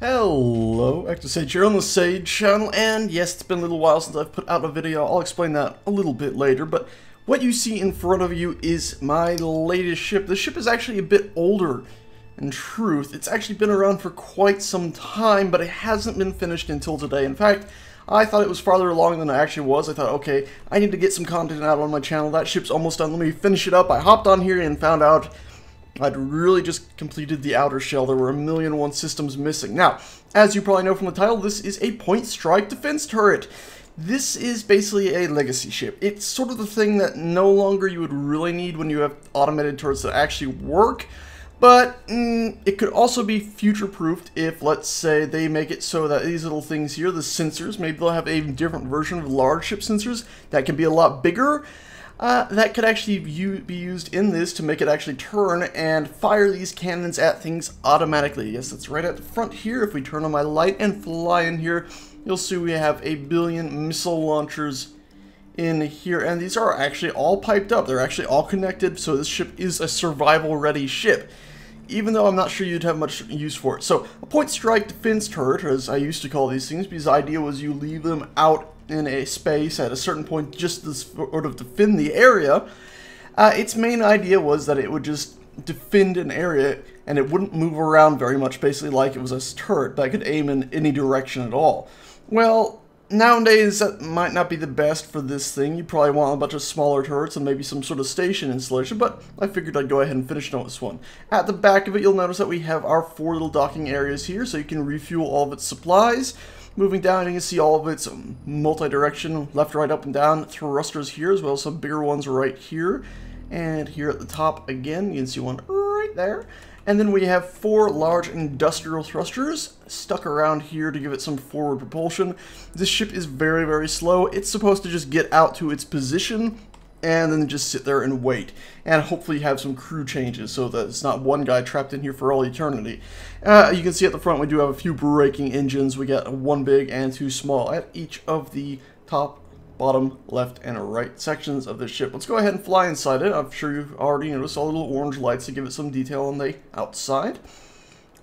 Hello, Sage here on the Sage channel, and yes, it's been a little while since I've put out a video. I'll explain that a little bit later, but what you see in front of you is my latest ship. The ship is actually a bit older. In truth, it's actually been around for quite some time, but it hasn't been finished until today. In fact, I thought it was farther along than it actually was. I thought, okay, I need to get some content out on my channel. That ship's almost done. Let me finish it up. I hopped on here and found out I'd really just completed the outer shell. There were 1,000,001 systems missing. Now, as you probably know from the title, this is a point strike defense turret. This is basically a legacy ship. It's sort of the thing that no longer you would really need when you have automated turrets that actually work. But it could also be future-proofed if, let's say, they make it so that these little things here, the sensors, maybe they'll have a different version of large ship sensors that can be a lot bigger. That could actually be used in this to make it actually turn and fire these cannons at things automatically. Yes, that's right at the front here. If we turn on my light and fly in here, you'll see we have 1,000,000,000 missile launchers in here, and these are actually all piped up. They're actually all connected, so this ship is a survival-ready ship, even though I'm not sure you'd have much use for it. So, a point strike defense turret, as I used to call these things, because the idea was you leave them out in a space at a certain point just to sort of defend the area. Its main idea was that it would just defend an area and it wouldn't move around very much, basically like it was a turret that could aim in any direction at all. Well, nowadays that might not be the best for this thing. You probably want a bunch of smaller turrets and maybe some sort of station installation, but I figured I'd go ahead and finish this one. At the back of it, you'll notice that we have our 4 little docking areas here, so you can refuel all of its supplies. Moving down, you can see all of its multi-direction, left, right, up, and down thrusters here, as well as some bigger ones right here. And here at the top, again, you can see one right there. And then we have 4 large industrial thrusters stuck around here to give it some forward propulsion. This ship is very, very slow. It's supposed to just get out to its position and then just sit there and wait, and hopefully have some crew changes so that it's not one guy trapped in here for all eternity. You can see at the front we do have a few braking engines. We got 1 big and 2 small at each of the top, bottom, left, and right sections of this ship. Let's go ahead and fly inside it. I'm sure you've already noticed all the little orange lights to give it some detail on the outside.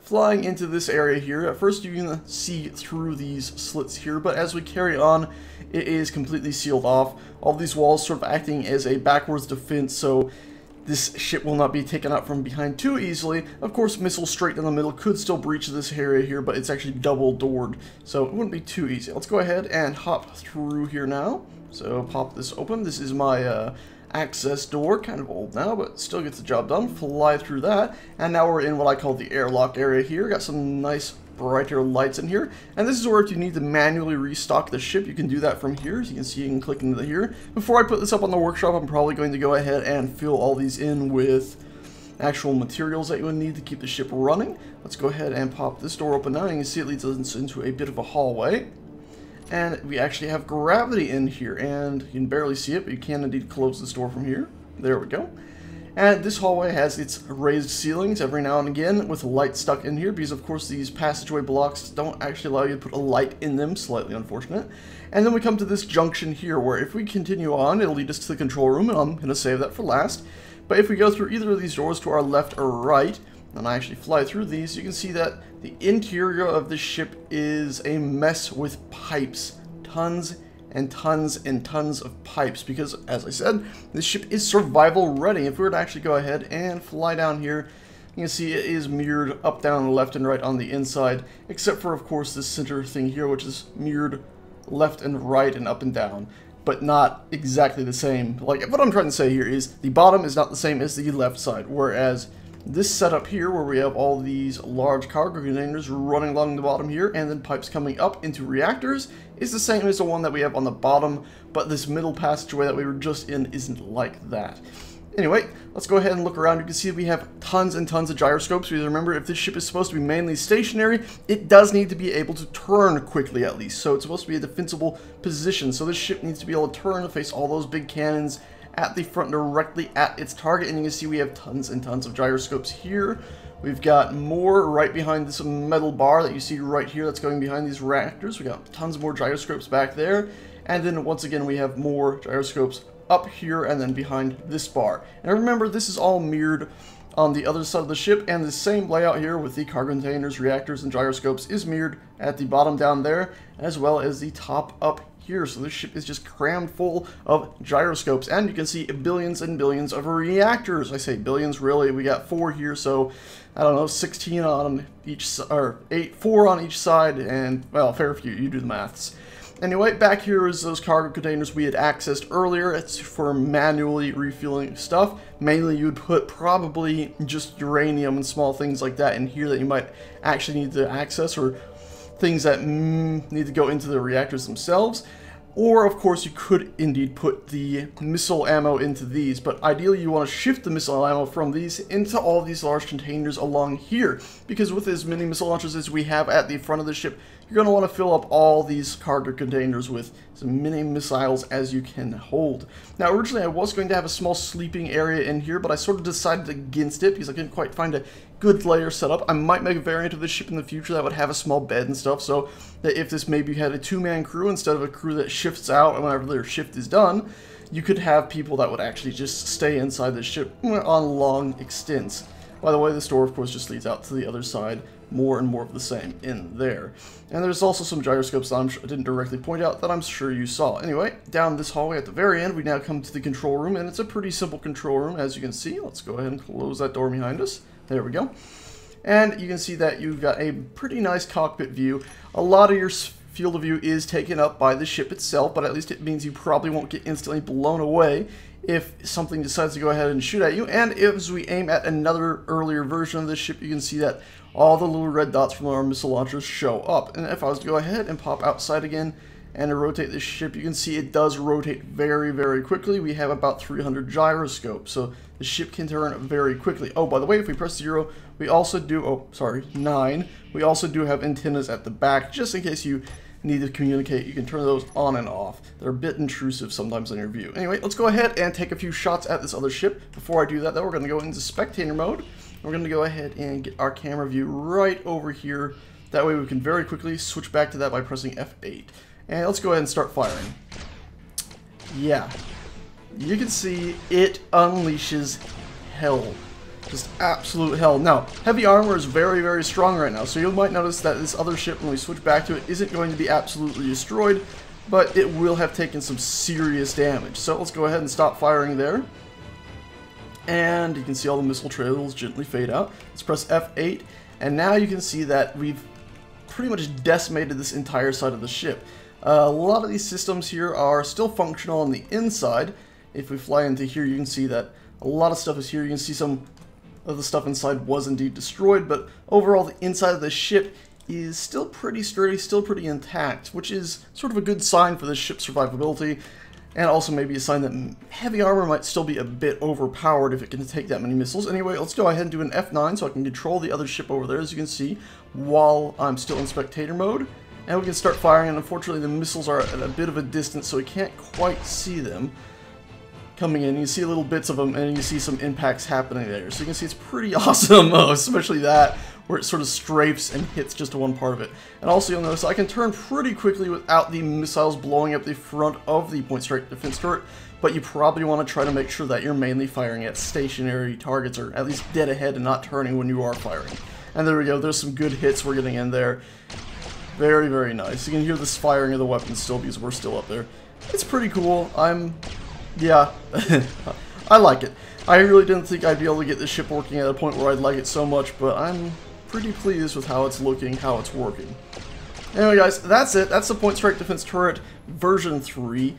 Flying into this area here, at first you can see through these slits here, but as we carry on, it is completely sealed off. All these walls sort of acting as a backwards defense, so this ship will not be taken out from behind too easily. Of course, missiles straight in the middle could still breach this area here, but it's actually double doored, so it wouldn't be too easy. Let's go ahead and hop through here now. So pop this open. This is my access door, kind of old now, but still gets the job done. Fly through that, and now we're in what I call the airlock area here. Got some nice brighter lights in here, and this is where if you need to manually restock the ship, you can do that from here. As you can see, you can click into here. Before I put this up on the workshop, I'm probably going to go ahead and fill all these in with actual materials that you would need to keep the ship running. Let's go ahead and pop this door open now. You can see it leads us into a bit of a hallway. And we actually have gravity in here, and you can barely see it, but you can indeed close this door from here. There we go. And this hallway has its raised ceilings every now and again with light stuck in here, because of course these passageway blocks don't actually allow you to put a light in them, slightly unfortunate. And then we come to this junction here, where if we continue on, it'll lead us to the control room, and I'm going to save that for last. But if we go through either of these doors to our left or right, and I actually fly through these, you can see that the interior of this ship is a mess with pipes. Tons and tons and tons of pipes, because, as I said, this ship is survival ready. If we were to actually go ahead and fly down here, you can see it is mirrored up, down, left, and right on the inside, except for, of course, this center thing here, which is mirrored left and right and up and down, but not exactly the same. Like, what I'm trying to say here is the bottom is not the same as the left side, whereas this setup here, where we have all these large cargo containers running along the bottom here, and then pipes coming up into reactors, is the same as the one that we have on the bottom, but this middle passageway that we were just in isn't like that. Anyway, let's go ahead and look around. You can see we have tons and tons of gyroscopes, because remember, if this ship is supposed to be mainly stationary, it does need to be able to turn quickly at least, so it's supposed to be a defensible position. So this ship needs to be able to turn to face all those big cannons at the front directly at its target, and you can see we have tons and tons of gyroscopes here. We've got more right behind this metal bar that you see right here that's going behind these reactors. We got tons more gyroscopes back there, and then once again we have more gyroscopes up here and then behind this bar. And remember, this is all mirrored on the other side of the ship, and the same layout here with the cargo containers, reactors, and gyroscopes is mirrored at the bottom down there, as well as the top up here. So this ship is just crammed full of gyroscopes, and you can see billions and billions of reactors. I say billions, really, we got 4 here, so I don't know, 16 on each, or 4 on each side, and, well, fair few, you do the maths. Anyway, back here is those cargo containers we had accessed earlier. It's for manually refueling stuff. Mainly you would put probably just uranium and small things like that in here that you might actually need to access, or things that need to go into the reactors themselves. Or, of course, you could indeed put the missile ammo into these, but ideally you want to shift the missile ammo from these into all these large containers along here, because with as many missile launchers as we have at the front of the ship, you're going to want to fill up all these cargo containers with as many missiles as you can hold. Now, originally I was going to have a small sleeping area in here, but I sort of decided against it because I couldn't quite find a good layer setup. I might make a variant of this ship in the future that would have a small bed and stuff, so that if this maybe had a 2-man crew instead of a crew that shifts out whenever their shift is done, you could have people that would actually just stay inside the ship on long extents. By the way, this door, of course, just leads out to the other side. More and more of the same in there. And there's also some gyroscopes that I didn't directly point out that I'm sure you saw. Anyway, down this hallway at the very end, we now come to the control room, and it's a pretty simple control room, as you can see. Let's go ahead and close that door behind us. There we go. And you can see that you've got a pretty nice cockpit view. A lot of your field of view is taken up by the ship itself, but at least it means you probably won't get instantly blown away if something decides to go ahead and shoot at you. And as we aim at another earlier version of this ship, you can see that all the little red dots from our missile launchers show up. And if I was to go ahead and pop outside again and to rotate this ship, you can see it does rotate very, very quickly. We have about 300 gyroscopes, so the ship can turn very quickly. Oh, by the way, if we press 0, we also do, 9, we also do have antennas at the back, just in case you need to communicate. You can turn those on and off. They're a bit intrusive sometimes on your view. Anyway, let's go ahead and take a few shots at this other ship. Before I do that, though, we're going to go into spectator mode. We're going to go ahead and get our camera view right over here. That way we can very quickly switch back to that by pressing F8. And let's go ahead and start firing. Yeah. You can see it unleashes hell. Just absolute hell. Now, heavy armor is very, very strong right now, so you might notice that this other ship, when we switch back to it, isn't going to be absolutely destroyed, but it will have taken some serious damage. So let's go ahead and stop firing there. And you can see all the missile trails gently fade out. Let's press F8, and now you can see that we've pretty much decimated this entire side of the ship. A lot of these systems here are still functional on the inside. If we fly into here, you can see that a lot of stuff is here. You can see some of the stuff inside was indeed destroyed, but overall the inside of the ship is still pretty sturdy, still pretty intact, which is sort of a good sign for this ship's survivability. And also maybe a sign that heavy armor might still be a bit overpowered if it can take that many missiles. Anyway, let's go ahead and do an F9 so I can control the other ship over there, as you can see, while I'm still in spectator mode. And we can start firing, and unfortunately the missiles are at a bit of a distance, so we can't quite see them coming in. You see little bits of them, and you see some impacts happening there. So you can see it's pretty awesome, especially that, where it sort of strafes and hits just one part of it. And also you'll notice I can turn pretty quickly without the missiles blowing up the front of the point strike defense turret, but you probably want to try to make sure that you're mainly firing at stationary targets, or at least dead ahead and not turning when you are firing. And there we go, there's some good hits we're getting in there. Very, very nice. You can hear this firing of the weapons still because we're still up there. It's pretty cool. Yeah, I like it. I really didn't think I'd be able to get this ship working at a point where I'd like it so much, but I'm pretty pleased with how it's looking, how it's working. Anyway, guys, that's it. That's the Point Strike Defense Turret version 3.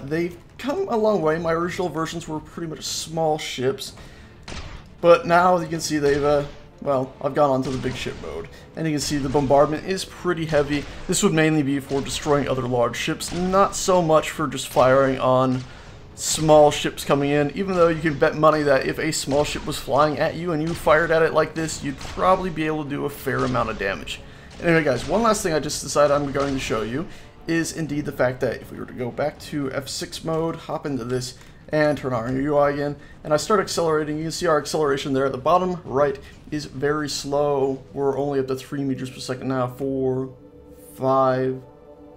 They've come a long way. My original versions were pretty much small ships, but now you can see they've, well, I've gone onto the big ship mode, and you can see the bombardment is pretty heavy. This would mainly be for destroying other large ships, not so much for just firing on small ships coming in, even though you can bet money that if a small ship was flying at you and you fired at it like this, you'd probably be able to do a fair amount of damage. Anyway, guys, one last thing I just decided I'm going to show you is indeed the fact that if we were to go back to F6 mode, hop into this, and turn on our UI again, and I start accelerating, you can see our acceleration there at the bottom right is very slow. We're only up to 3 meters per second now. 4, 5,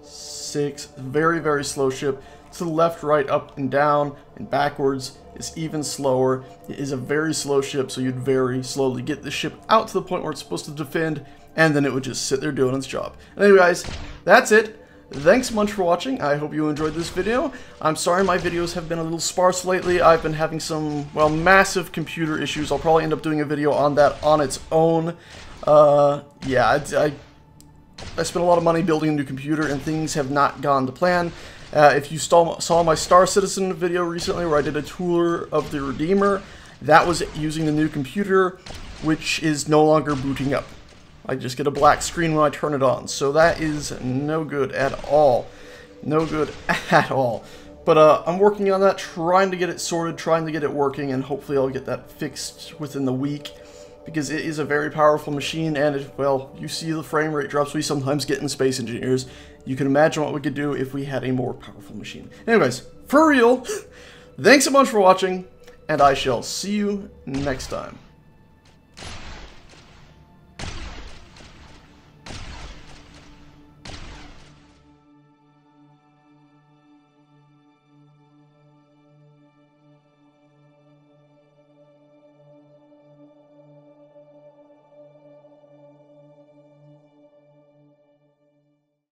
6, very, very slow ship. to the left, right, up, and down, and backwards is even slower. It is a very slow ship, so you'd very slowly get the ship out to the point where it's supposed to defend, and then it would just sit there doing its job. Anyway, guys, that's it. Thanks so much for watching. I hope you enjoyed this video. I'm sorry my videos have been a little sparse lately. I've been having some, well, massive computer issues. I'll probably end up doing a video on that on its own. Yeah, I spent a lot of money building a new computer, and things have not gone to plan. If you saw my Star Citizen video recently where I did a tour of the Redeemer, that was using the new computer, which is no longer booting up. I just get a black screen when I turn it on, so that is no good at all. No good at all. But I'm working on that, trying to get it sorted, trying to get it working, and hopefully I'll get that fixed within the week, because it is a very powerful machine, and well, you see the frame rate drops we sometimes get in Space Engineers. You can imagine what we could do if we had a more powerful machine. Anyways, for real, thanks so much for watching, and I shall see you next time.